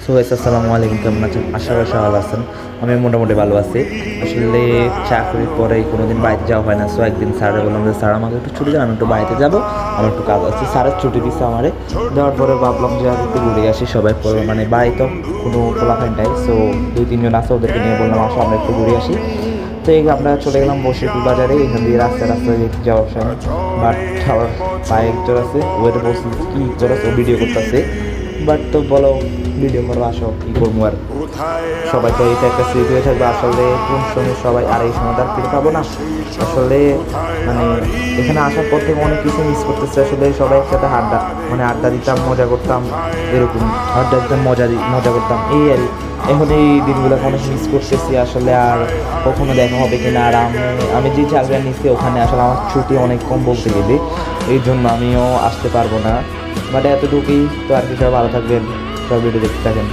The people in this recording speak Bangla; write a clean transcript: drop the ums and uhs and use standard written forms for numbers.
সো আসসালামু আলাইকুম, কেমন আছেন? আশা করি সবাই ভালো আছেন। আমি মোটামুটি ভালো আছি। আসলে চাকরির পরে কোনোদিন বাড়িতে যাওয়া হয় না। সো একদিন স্যারে বললাম যে স্যার আমাকে একটু ছুটি দেন, আমি একটু বাড়িতে যাবো, আমার একটু কাজ আছে। স্যারের ছুটি দিচ্ছে আমারে, দেওয়ার পরে ভাবলাম যে আর একটু ঘুরে আসি। সবাই মানে বাড়িতে কোনো পোলাফাইন নাই, সো 2-3 জন আছে, ওদেরকে নিয়ে বললাম আসো আমরা একটু ঘুরে আসি। তো এই আমরা চলে গেলাম বসিরপুর বাজারে। এখান দিয়ে রাস্তায় রাস্তায় যাওয়ার সময় বাট আমার পায়ে একজন আছে, ওয়েটে বলছি কী করছে, ভিডিও করতেছে। বাট তো বলো ভিডিও করবো, আসো কী করবো আর। সবাই তো এটা একটা স্মৃতি হয়ে থাকবে। আসলে কোন সময় সবাই আর এই সময় আর ফিরে পাবো না। আসলে মানে এখানে আসার পর থেকে অনেক কিছু মিস করতেছে। আসলে সবাই একসাথে আড্ডা দিতাম, মজা করতাম, এরকম আড্ডা দিতাম, মজা করতাম, এই আর এখন এই দিনগুলোকে অনেক মিস করতেছি আসলে। আর কখনো দেখা হবে কিনা। আর আমি যে চাকরিটা নিচ্ছি ওখানে আসলে আমার ছুটি অনেক কম বলতে গেলে, এই জন্য আমিও আসতে পারবো না। বাট এতটুকুই তো। আর কি, সবাই ভালো থাকবেন, সব ভিডিও দেখতে থাকেন।